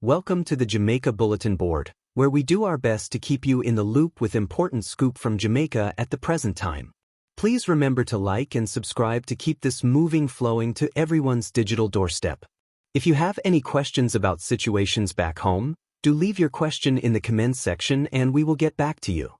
Welcome to the Jamaica Bulletin Board, where we do our best to keep you in the loop with important scoop from Jamaica at the present time. Please remember to like and subscribe to keep this moving flowing to everyone's digital doorstep. If you have any questions about situations back home, do leave your question in the comments section and we will get back to you.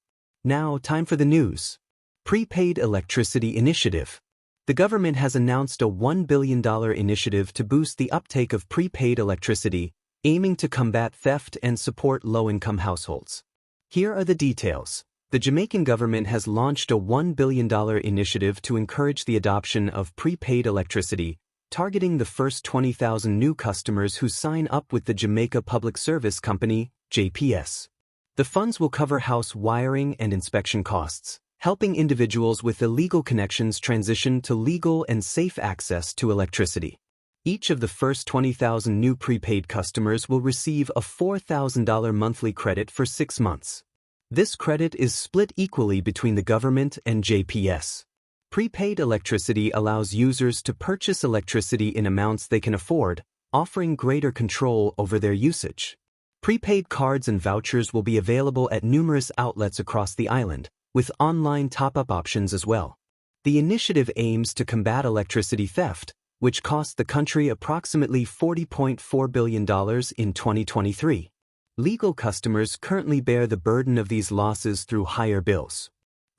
Now, time for the news. Prepaid Electricity Initiative. The government has announced a $1 billion initiative to boost the uptake of prepaid electricity, aiming to combat theft and support low-income households. Here are the details. The Jamaican government has launched a $1 billion initiative to encourage the adoption of prepaid electricity, targeting the first 20,000 new customers who sign up with the Jamaica Public Service Company, JPS. The funds will cover house wiring and inspection costs, helping individuals with illegal connections transition to legal and safe access to electricity. Each of the first 20,000 new prepaid customers will receive a $4,000 monthly credit for 6 months. This credit is split equally between the government and JPS. Prepaid electricity allows users to purchase electricity in amounts they can afford, offering greater control over their usage. Prepaid cards and vouchers will be available at numerous outlets across the island, with online top-up options as well. The initiative aims to combat electricity theft, which cost the country approximately $40.4 billion in 2023. Legal customers currently bear the burden of these losses through higher bills.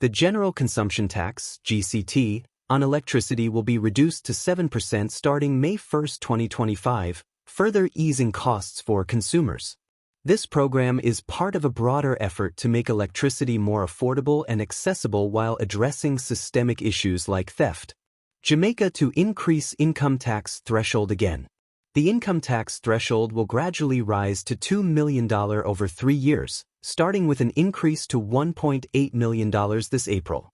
The General Consumption Tax, GCT, on electricity will be reduced to 7% starting May 1, 2025, further easing costs for consumers. This program is part of a broader effort to make electricity more affordable and accessible while addressing systemic issues like theft. Jamaica to increase income tax threshold again. The income tax threshold will gradually rise to $2 million over 3 years, starting with an increase to $1.8 million this April.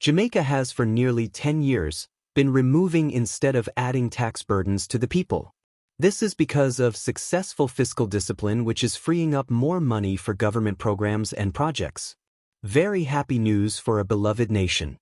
Jamaica has for nearly 10 years been removing instead of adding tax burdens to the people. This is because of successful fiscal discipline, which is freeing up more money for government programs and projects. Very happy news for a beloved nation.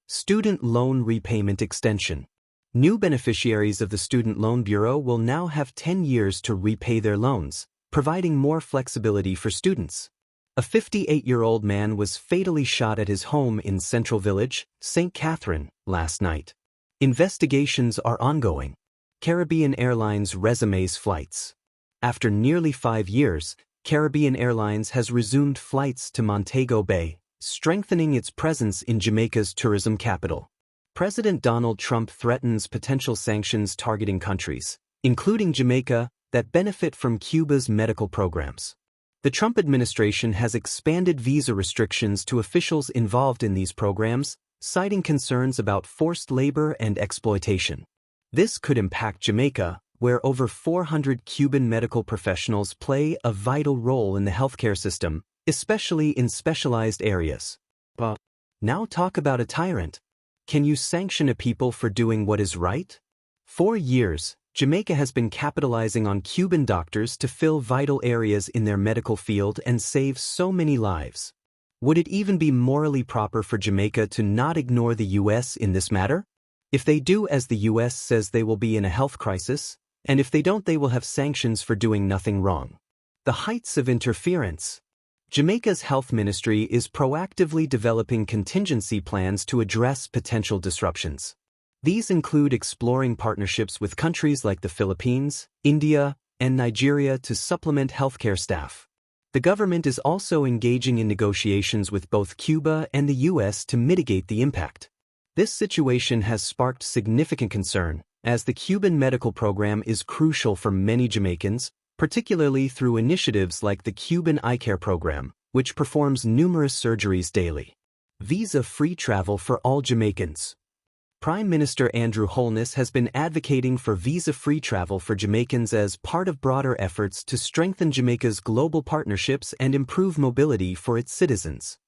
Student Loan Repayment Extension. New beneficiaries of the Student Loan Bureau will now have 10 years to repay their loans, providing more flexibility for students. A 58-year-old man was fatally shot at his home in Central Village, St. Catherine, last night. Investigations are ongoing. Caribbean Airlines resumes flights. After nearly 5 years, Caribbean Airlines has resumed flights to Montego Bay, strengthening its presence in Jamaica's tourism capital. President Donald Trump threatens potential sanctions targeting countries, including Jamaica, that benefit from Cuba's medical programs. The Trump administration has expanded visa restrictions to officials involved in these programs, citing concerns about forced labor and exploitation. This could impact Jamaica, where over 400 Cuban medical professionals play a vital role in the healthcare system, especially in specialized areas. But now talk about a tyrant. Can you sanction a people for doing what is right? For years, Jamaica has been capitalizing on Cuban doctors to fill vital areas in their medical field and save so many lives. Would it even be morally proper for Jamaica to not ignore the U.S. in this matter? If they do as the U.S. says, they will be in a health crisis, and if they don't, they will have sanctions for doing nothing wrong. The heights of interference. Jamaica's health ministry is proactively developing contingency plans to address potential disruptions. These include exploring partnerships with countries like the Philippines, India, and Nigeria to supplement healthcare staff. The government is also engaging in negotiations with both Cuba and the U.S. to mitigate the impact. This situation has sparked significant concern, as the Cuban medical program is crucial for many Jamaicans, particularly through initiatives like the Cuban Eye Care program, which performs numerous surgeries daily. Visa-free travel for all Jamaicans. Prime Minister Andrew Holness has been advocating for visa-free travel for Jamaicans as part of broader efforts to strengthen Jamaica's global partnerships and improve mobility for its citizens.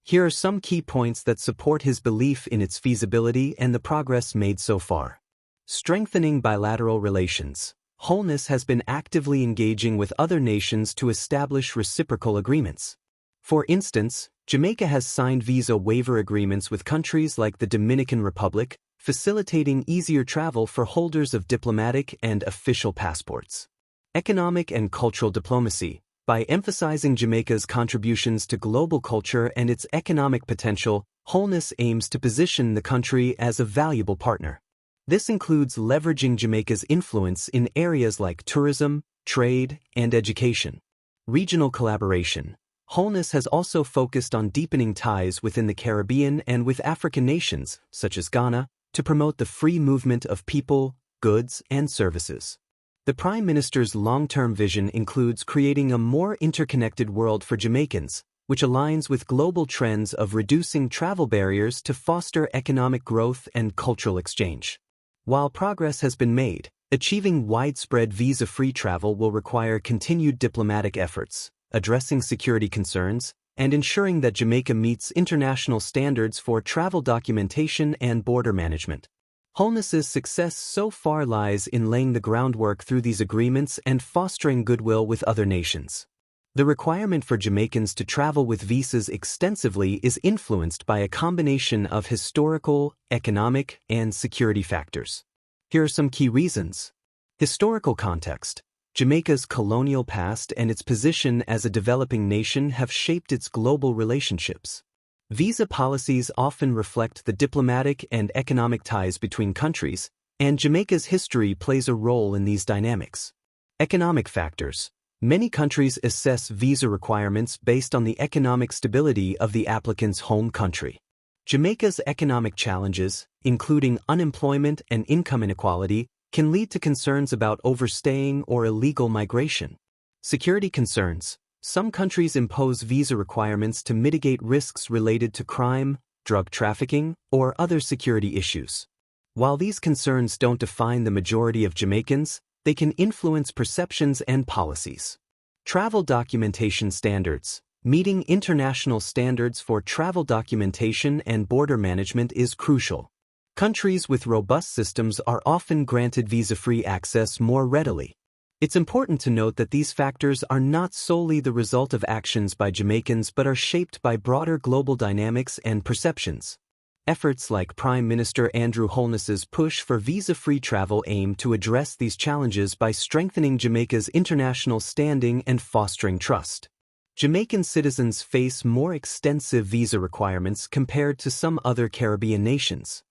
Here are some key points that support his belief in its feasibility and the progress made so far. Strengthening bilateral relations. Holness has been actively engaging with other nations to establish reciprocal agreements. For instance, Jamaica has signed visa waiver agreements with countries like the Dominican Republic, facilitating easier travel for holders of diplomatic and official passports. Economic and cultural diplomacy. By emphasizing Jamaica's contributions to global culture and its economic potential, Wholeness aims to position the country as a valuable partner. This includes leveraging Jamaica's influence in areas like tourism, trade, and education. Regional collaboration. Wholeness has also focused on deepening ties within the Caribbean and with African nations, such as Ghana, to promote the free movement of people, goods, and services. The Prime Minister's long-term vision includes creating a more interconnected world for Jamaicans, which aligns with global trends of reducing travel barriers to foster economic growth and cultural exchange. While progress has been made, achieving widespread visa-free travel will require continued diplomatic efforts, addressing security concerns, and ensuring that Jamaica meets international standards for travel documentation and border management. Wholeness's success so far lies in laying the groundwork through these agreements and fostering goodwill with other nations. The requirement for Jamaicans to travel with visas extensively is influenced by a combination of historical, economic, and security factors. Here are some key reasons. Historical context. Jamaica's colonial past and its position as a developing nation have shaped its global relationships. Visa policies often reflect the diplomatic and economic ties between countries, and Jamaica's history plays a role in these dynamics. Economic factors. Many countries assess visa requirements based on the economic stability of the applicant's home country. Jamaica's economic challenges, including unemployment and income inequality, can lead to concerns about overstaying or illegal migration. Security concerns. Some countries impose visa requirements to mitigate risks related to crime, drug trafficking, or other security issues. While these concerns don't define the majority of Jamaicans, they can influence perceptions and policies. Travel documentation standards. Meeting international standards for travel documentation and border management is crucial. Countries with robust systems are often granted visa-free access more readily. It's important to note that these factors are not solely the result of actions by Jamaicans but are shaped by broader global dynamics and perceptions. Efforts like Prime Minister Andrew Holness's push for visa-free travel aim to address these challenges by strengthening Jamaica's international standing and fostering trust. Jamaican citizens face more extensive visa requirements compared to some other Caribbean nations.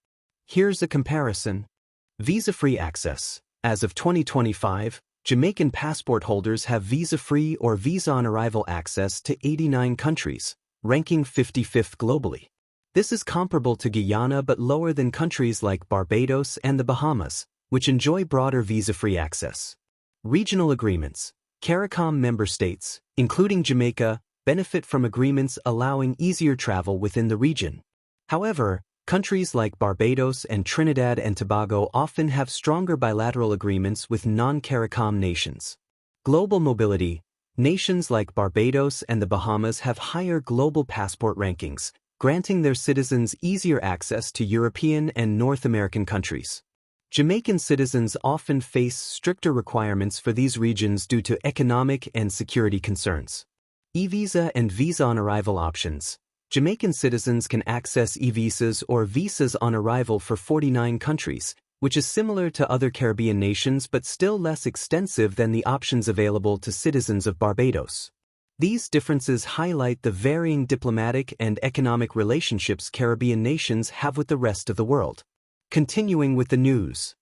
Here's a comparison. Visa-free access. As of 2025, Jamaican passport holders have visa-free or visa-on-arrival access to 89 countries, ranking 55th globally. This is comparable to Guyana but lower than countries like Barbados and the Bahamas, which enjoy broader visa-free access. Regional agreements. CARICOM member states, including Jamaica, benefit from agreements allowing easier travel within the region. However, countries like Barbados and Trinidad and Tobago often have stronger bilateral agreements with non-CARICOM nations. Global mobility. Nations like Barbados and the Bahamas have higher global passport rankings, granting their citizens easier access to European and North American countries. Jamaican citizens often face stricter requirements for these regions due to economic and security concerns. E-visa and visa-on-arrival options. Jamaican citizens can access e-visas or visas on arrival for 49 countries, which is similar to other Caribbean nations but still less extensive than the options available to citizens of Barbados. These differences highlight the varying diplomatic and economic relationships Caribbean nations have with the rest of the world. Continuing with the news.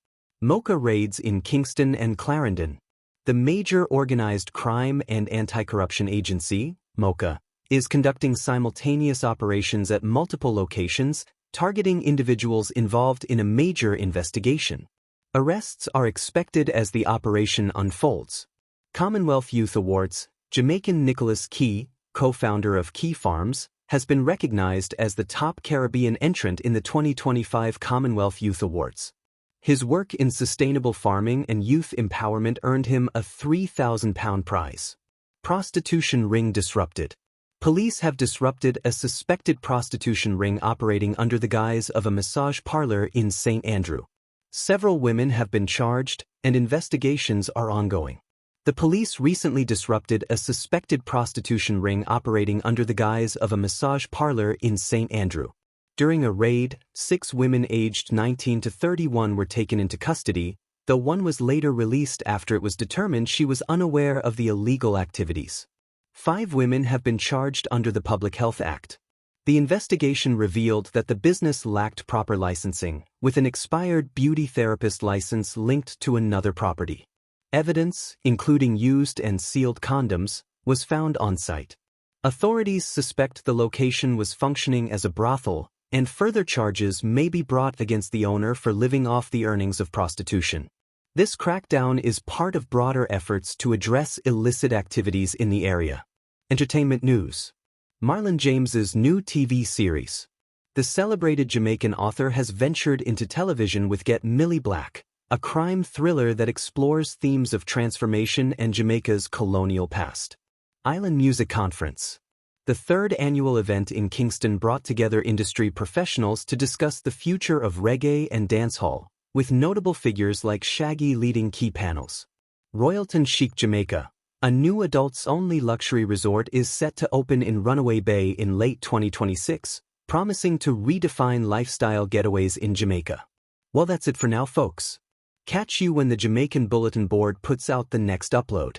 MOCA raids in Kingston and Clarendon. The major organized crime and anti-corruption agency, MOCA, is conducting simultaneous operations at multiple locations, targeting individuals involved in a major investigation. Arrests are expected as the operation unfolds. Commonwealth Youth Awards. Jamaican Nicholas Key, co-founder of Key Farms, has been recognized as the top Caribbean entrant in the 2025 Commonwealth Youth Awards. His work in sustainable farming and youth empowerment earned him a £3,000 prize. Prostitution ring disrupted. Police have disrupted a suspected prostitution ring operating under the guise of a massage parlor in St. Andrew. Several women have been charged, and investigations are ongoing. The police recently disrupted a suspected prostitution ring operating under the guise of a massage parlor in St. Andrew. During a raid, 6 women aged 19 to 31 were taken into custody, though one was later released after it was determined she was unaware of the illegal activities. 5 women have been charged under the Public Health Act. The investigation revealed that the business lacked proper licensing, with an expired beauty therapist license linked to another property. Evidence, including used and sealed condoms, was found on site. Authorities suspect the location was functioning as a brothel, and further charges may be brought against the owner for living off the earnings of prostitution. This crackdown is part of broader efforts to address illicit activities in the area. Entertainment news. Marlon James's new TV series. The celebrated Jamaican author has ventured into television with Get Millie Black, a crime thriller that explores themes of transformation and Jamaica's colonial past. Island Music Conference. The 3rd annual event in Kingston brought together industry professionals to discuss the future of reggae and dancehall, with notable figures like Shaggy leading key panels. Royalton Chic Jamaica. A new adults-only luxury resort is set to open in Runaway Bay in late 2026, promising to redefine lifestyle getaways in Jamaica. Well, that's it for now, folks. Catch you when the Jamaican Bulletin Board puts out the next upload.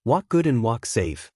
Walk good and walk safe.